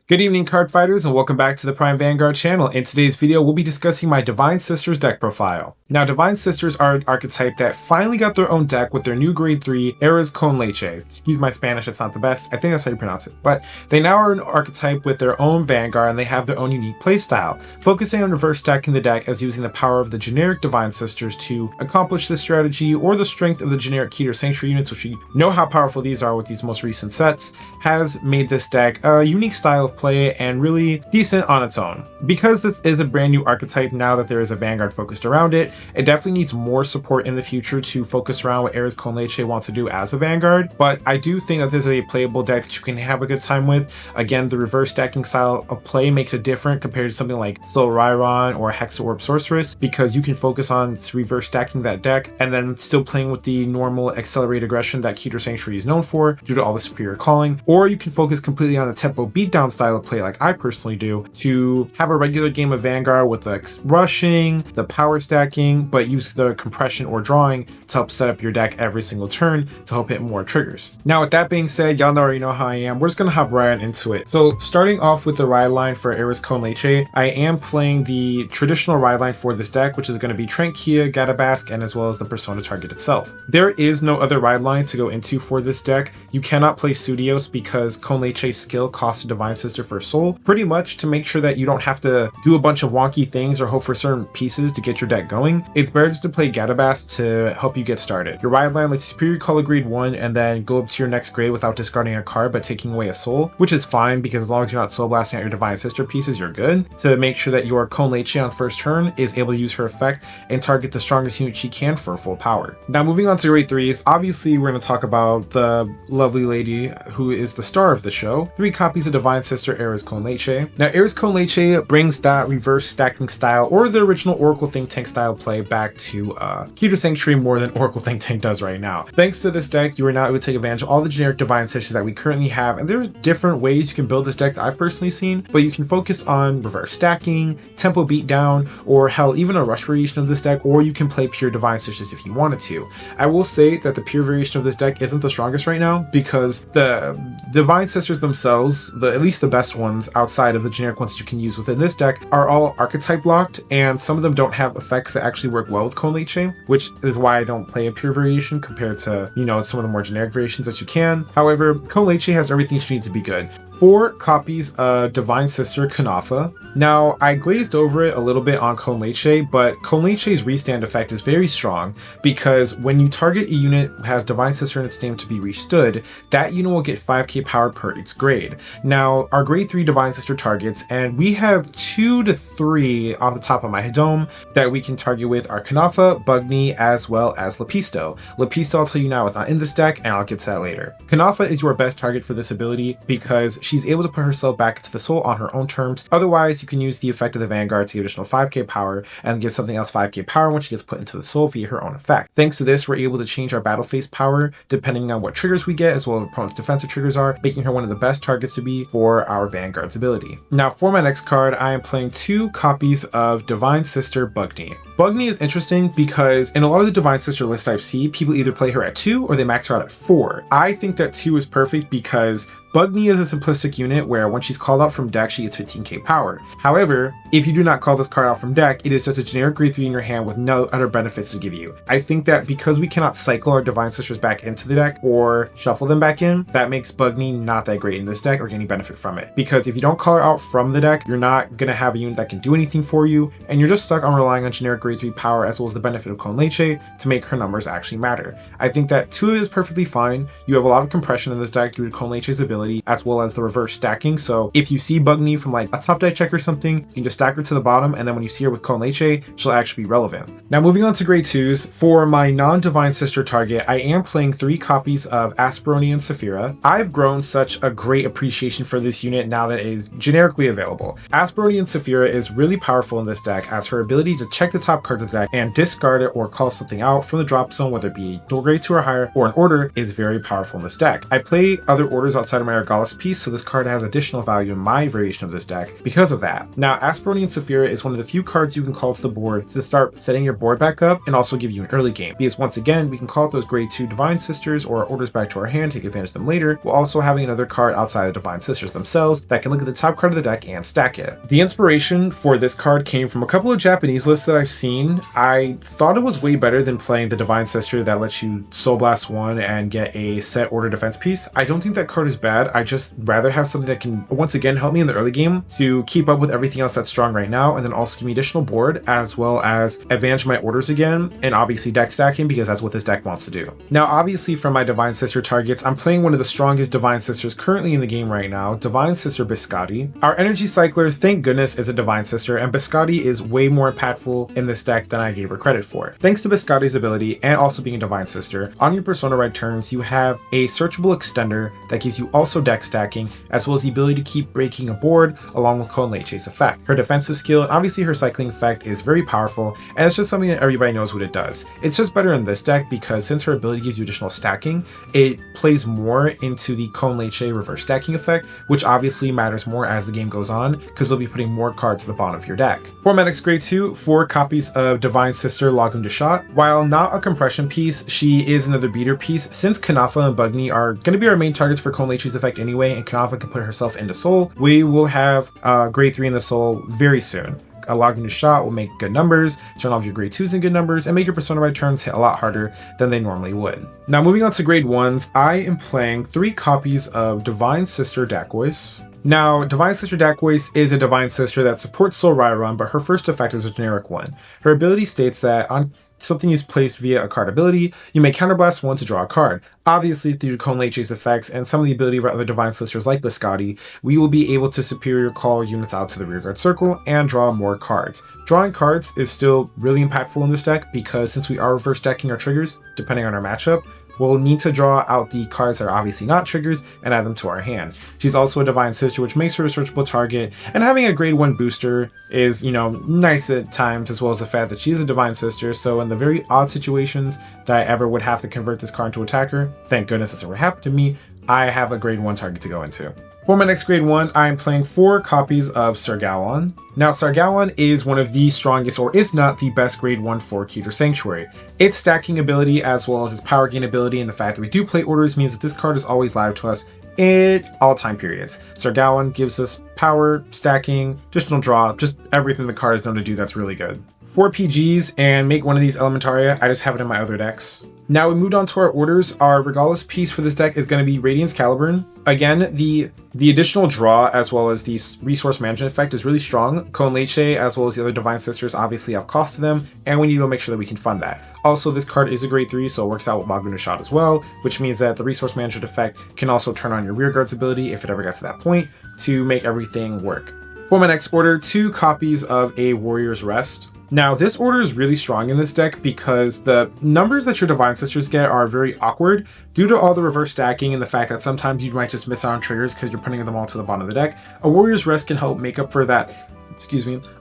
Good evening, card fighters, and welcome back to the Prime Vanguard channel. In today's video, we'll be discussing my Divine Sisters deck profile. Now, Divine Sisters are an archetype that finally got their own deck with their new grade 3 Arrozconleche. Excuse my Spanish, it's not the best. I think that's how you pronounce it. But they now are an archetype with their own Vanguard, and they have their own unique playstyle, focusing on reverse stacking the deck as using the power of the generic Divine Sisters to accomplish this strategy, or the strength of the generic Keter Sanctuary units, which we know how powerful these are with these most recent sets, has made this deck a unique style of play and really decent on its own. Because this is a brand new archetype now that there is a Vanguard focused around it, it definitely needs more support in the future to focus around what Arrozconleche wants to do as a Vanguard, but I do think that this is a playable deck that you can have a good time with. Again, the reverse stacking style of play makes it different compared to something like Soul Rhyron or Hexa Orb Sorceress, because you can focus on reverse stacking that deck and then still playing with the normal accelerated aggression that Keter Sanctuary is known for due to all the superior calling, or you can focus completely on a tempo beatdown style of play like I personally do, to have a regular game of Vanguard with the rushing, the power stacking, but use the compression or drawing to help set up your deck every single turn to help hit more triggers. Now, with that being said, y'all already know how I am. We're just gonna hop right into it. So starting off with the ride line for Arrozconleche, I am playing the traditional ride line for this deck, which is going to be Tranquilla, Gatabask, and as well as the Persona target itself. There is no other ride line to go into for this deck. You cannot play Studios because Conleche's skill costs a Divine Sister for soul, pretty much to make sure that you don't have to do a bunch of wonky things or hope for certain pieces to get your deck going. It's better just to play Gatabask to help you get started. Your ride line lets you superior color grade 1 and then go up to your next grade without discarding a card but taking away a soul, which is fine because as long as you're not soul blasting out your Divine Sister pieces, you're good, to make sure that your Conleche on first turn is able to use her effect and target the strongest unit she can for full power. Now, moving on to grade 3s, obviously we're going to talk about the lovely lady who is the star of the show, 3 copies of Divine Sister Arrozconleche. Now, Arrozconleche brings that reverse stacking style or the original Oracle Think Tank style play back to Keter Sanctuary more than Oracle Think Tank does right now. Thanks to this deck, you are now able to take advantage of all the generic Divine Sisters that we currently have, and there's different ways you can build this deck that I've personally seen, but you can focus on reverse stacking, tempo beatdown, or hell, even a rush variation of this deck, or you can play pure Divine Sisters if you wanted to. I will say that the pure variation of this deck isn't the strongest right now because the Divine Sisters themselves, at least the best ones outside of the generic ones that you can use within this deck, are all archetype locked, and some of them don't have effects that actually work well with Conleche, which is why I don't play a pure variation compared to, some of the more generic variations that you can. However, Conleche has everything she needs to be good. 4 copies of Divine Sister Kanafa. Now, I glazed over it a little bit on Conleche, but Conleche's restand effect is very strong because when you target a unit who has Divine Sister in its name to be restood, that unit will get 5k power per its grade. Now, our grade 3 Divine Sister targets, and we have 2 to 3 off the top of my dome that we can target with, are Kanafa, Bugni, as well as Lepisto. Lepisto, I'll tell you now, is not in this deck, and I'll get to that later. Kanafa is your best target for this ability because she's able to put herself back into the soul on her own terms. Otherwise, you can use the effect of the Vanguard to give additional 5k power and give something else 5k power when she gets put into the soul via her own effect. Thanks to this, we're able to change our battle phase power depending on what triggers we get, as well as opponent's defensive triggers are, making her one of the best targets to be for our Vanguard's ability. Now, for my next card, I am playing 2 copies of Divine Sister Bugni. Bugni is interesting because in a lot of the Divine Sister lists I've seen, people either play her at 2 or they max her out at 4. I think that 2 is perfect because Bugni is a simplistic unit where when she's called out from deck, she gets 15k power. However, if you do not call this card out from deck, it is just a generic grade 3 in your hand with no other benefits to give you. I think that because we cannot cycle our Divine Sisters back into the deck or shuffle them back in, that makes Bugni not that great in this deck or get any benefit from it. Because if you don't call her out from the deck, you're not going to have a unit that can do anything for you, and you're just stuck on relying on generic grade 3 power as well as the benefit of Conleche to make her numbers actually matter. I think that 2 is perfectly fine. You have a lot of compression in this deck due to Conleche's ability, as well as the reverse stacking. So if you see Bugni from like a top deck check or something, you can just stack her to the bottom, and then when you see her with Conleche, she'll actually be relevant. Now, moving on to grade 2s, for my non-Divine Sister target, I am playing 3 copies of Asperoni and Saphira. I've grown such a great appreciation for this unit now that it is generically available. Asperoni and Saphira is really powerful in this deck as her ability to check the top card of the deck and discard it or call something out from the drop zone, whether it be dual grade 2 or higher or an order, is very powerful in this deck. I play other orders outside of my Regallus piece, so this card has additional value in my variation of this deck because of that. Now, Asperonian Saphira is one of the few cards you can call to the board to start setting your board back up and also give you an early game, because once again, we can call those grade 2 Divine Sisters or orders back to our hand, take advantage of them later, while also having another card outside the Divine Sisters themselves that can look at the top card of the deck and stack it. The inspiration for this card came from a couple of Japanese lists that I've seen. I thought it was way better than playing the Divine Sister that lets you Soul Blast 1 and get a set order defense piece. I don't think that card is bad. I just rather have something that can once again help me in the early game to keep up with everything else that's strong right now, and then also give me additional board as well as advantage my orders again, and obviously deck stacking because that's what this deck wants to do. Now obviously from my Divine Sister targets, I'm playing one of the strongest Divine Sisters currently in the game right now, Divine Sister Biscotti. Our Energy Cycler, thank goodness, is a Divine Sister, and Biscotti is way more impactful in this deck than I gave her credit for. Thanks to Biscotti's ability and also being a Divine Sister, on your Persona Ride turns you have a searchable extender that gives you also deck stacking, as well as the ability to keep breaking a board along with Choesive's effect. Her defensive skill and obviously her cycling effect is very powerful, and it's just something that everybody knows what it does. It's just better in this deck because since her ability gives you additional stacking, it plays more into the Choesive reverse stacking effect, which obviously matters more as the game goes on because you'll be putting more cards to the bottom of your deck. For Medics Grade 2, 4 copies of Divine Sister Lagum de Shot. While not a compression piece, she is another beater piece. Since Kanafa and Bugni are going to be our main targets for Choesive's effect anyway, and Kanafa can put herself into Soul, we will have Grade 3 in the Soul very soon. A Lagum de Shot will make good numbers, turn off your grade 2s in good numbers, and make your Persona Ride turns hit a lot harder than they normally would. Now moving on to grade 1s, I am playing 3 copies of Divine Sister Dacois. Now, Divine Sister Dacois is a Divine Sister that supports Soul Rairon, but her first effect is a generic one. Her ability states that on something is placed via a card ability, you may counterblast 1 to draw a card. Obviously, through Choesive's effects and some of the ability of our other Divine Sisters like Biscotti, we will be able to superior call units out to the rearguard circle and draw more cards. Drawing cards is still really impactful in this deck because since we are reverse stacking our triggers, depending on our matchup, we'll need to draw out the cards that are obviously not triggers and add them to our hand. She's also a Divine Sister, which makes her a searchable target, and having a grade 1 booster is, you know, nice at times, as well as the fact that she's a Divine Sister, so in the very odd situations that I ever would have to convert this card into attacker, thank goodness this never happened to me, I have a grade 1 target to go into. For my next grade 1, I am playing 4 copies of Sargauon. Now, Sargauon is one of the strongest, or if not the best grade 1 for Keter Sanctuary. Its stacking ability, as well as its power gain ability, and the fact that we do play orders means that this card is always live to us at all time periods. Sargauon gives us power, stacking, additional draw, just everything the card is known to do that's really good. 4 PGs and make one of these Elementaria. I just have it in my other decks. Now we moved on to our orders. Our Regallus piece for this deck is going to be Radiance Caliburn. Again, the additional draw as well as the resource management effect is really strong. Choesive as well as the other Divine Sisters obviously have cost to them, and we need to make sure that we can fund that. Also, this card is a grade 3, so it works out with Lagum de Shot as well, which means that the resource management effect can also turn on your rearguard's ability if it ever gets to that point to make everything work. For my next order, 2 copies of a Warrior's Rest. Now, this order is really strong in this deck because the numbers that your Divine Sisters get are very awkward due to all the reverse stacking and the fact that sometimes you might just miss out on triggers because you're putting them all to the bottom of the deck. A Warrior's Rest can help make up for that.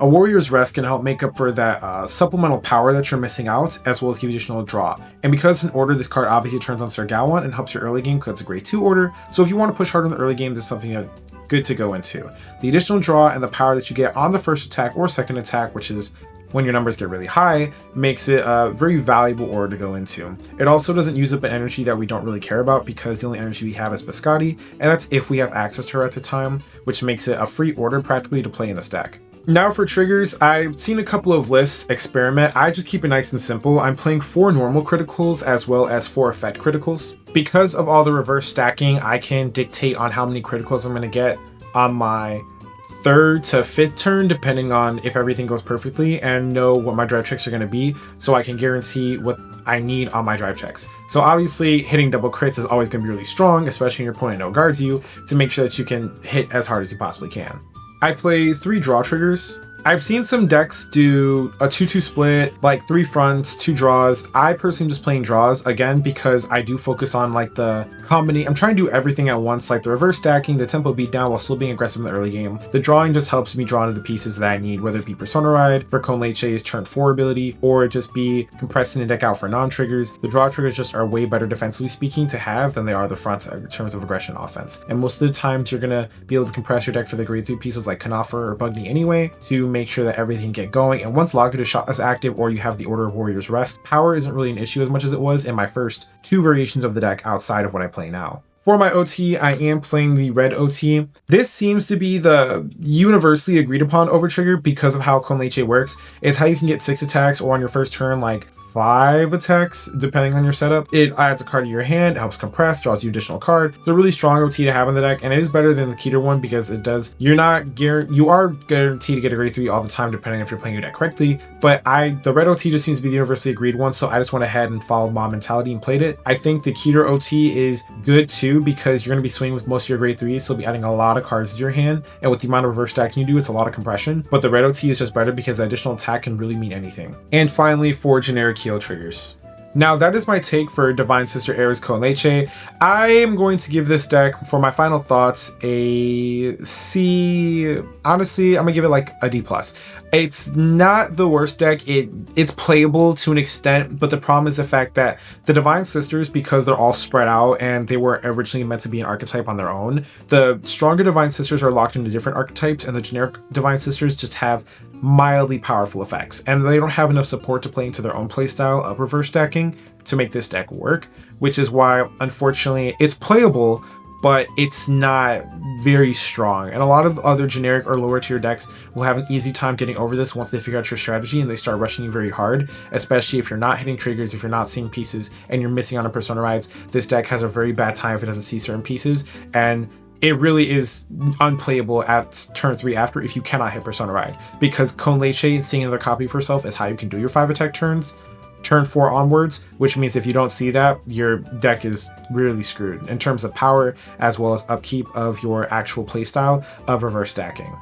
A Warrior's Rest can help make up for that supplemental power that you're missing out, as well as give you additional draw. And because it's an order, this card obviously turns on Sargauon and helps your early game because it's a grade 2 order. So if you want to push hard in the early game, this is something that good to go into. The additional draw and the power that you get on the first attack or second attack, which is when your numbers get really high, makes it a very valuable order to go into. It also doesn't use up an energy that we don't really care about because the only energy we have is Biscotti, and that's if we have access to her at the time, which makes it a free order practically to play in this deck. Now for triggers, I've seen a couple of lists experiment. I just keep it nice and simple. I'm playing 4 normal criticals as well as 4 effect criticals. Because of all the reverse stacking, I can dictate on how many criticals I'm going to get on my 3rd to 5th turn, depending on if everything goes perfectly, and know what my drive checks are going to be, so I can guarantee what I need on my drive checks. So obviously hitting double crits is always going to be really strong, especially when your opponent no guards you, to make sure that you can hit as hard as you possibly can. I play 3 draw triggers. I've seen some decks do a 2-2 split, like 3 fronts, 2 draws. I personally am just playing draws again because I do focus on like the combining. I'm trying to do everything at once, like the reverse stacking, the tempo beatdown while still being aggressive in the early game. The drawing just helps me draw into the pieces that I need, whether it be Persona Ride for Conleche's turn 4 ability, or just be compressing the deck out for non-triggers. The draw triggers just are way better defensively speaking to have than they are the fronts in terms of aggression offense. And most of the times you're gonna be able to compress your deck for the grade 3 pieces like Kanafa or Bugny anyway to make sure that everything get going. And once Laguna Shot is active or you have the Order of Warriors Rest, power isn't really an issue as much as it was in my first 2 variations of the deck outside of what I play now. For my OT, I am playing the red OT. This seems to be the universally agreed upon overtrigger because of how Conleche works. It's how you can get 6 attacks or on your first turn like 5 attacks depending on your setup. It adds a card to your hand, helps compress, draws you additional card. It's a really strong OT to have in the deck, and it is better than the Keter one because it does, you are guaranteed to get a grade 3 all the time depending if you're playing your deck correctly, but the red OT just seems to be the universally agreed one, so I just went ahead and followed my mentality and played it. I think the Keter OT is good too because you're going to be swinging with most of your grade 3s, so you'll be adding a lot of cards to your hand, and with the amount of reverse stacking you do, it's a lot of compression, but the red OT is just better because the additional attack can really mean anything. And finally, for generic heal triggers. Now that is my take for Divine Sister Arrozconleche. I am going to give this deck, for my final thoughts, a C. Honestly, I'm gonna give it like a D+. It's not the worst deck. It's playable to an extent, but the problem is the fact that the Divine Sisters, because they're all spread out and they were originally meant to be an archetype on their own, the stronger Divine Sisters are locked into different archetypes, and the generic Divine Sisters just have mildly powerful effects, and they don't have enough support to play into their own playstyle of reverse stacking to make this deck work, which is why, unfortunately, it's playable, but it's not very strong. And a lot of other generic or lower tier decks will have an easy time getting over this once they figure out your strategy and they start rushing you very hard, especially if you're not hitting triggers, if you're not seeing pieces, and you're missing on a Persona Rides. This deck has a very bad time if it doesn't see certain pieces, and it really is unplayable at turn 3 after if you cannot hit Persona Ride, because Conleche seeing another copy of herself is how you can do your 5 attack turns turn 4 onwards, which means if you don't see that, your deck is really screwed in terms of power as well as upkeep of your actual playstyle of reverse stacking.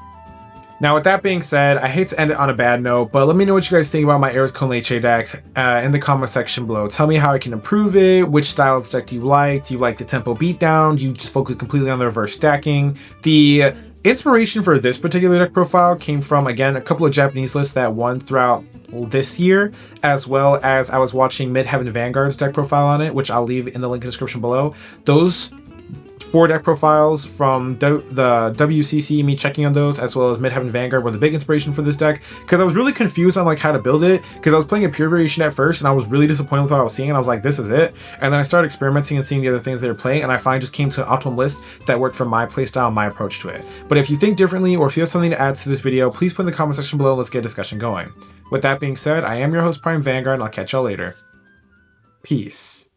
Now, with that being said, I hate to end it on a bad note, but let me know what you guys think about my Arrozconleche deck in the comment section below. Tell me how I can improve it. Which style of this deck do you like? Do you like the tempo beatdown? Do you just focus completely on the reverse stacking? The inspiration for this particular deck profile came from, again, a couple of Japanese lists that won throughout this year, as well as I was watching Midheaven Vanguard's deck profile on it, which I'll leave in the link in the description below. Those 4 deck profiles from the WCC, me checking on those, as well as Midheaven Vanguard, were the big inspiration for this deck, because I was really confused on like how to build it, because I was playing a pure variation at first and I was really disappointed with what I was seeing, and I was like, this is it. And then I started experimenting and seeing the other things they were playing, and I finally just came to an optimal list that worked for my playstyle and my approach to it. But if you think differently, or if you have something to add to this video, please put in the comment section below. Let's get a discussion going. With that being said, I am your host, Prime Vanguard, and I'll catch y'all later. Peace.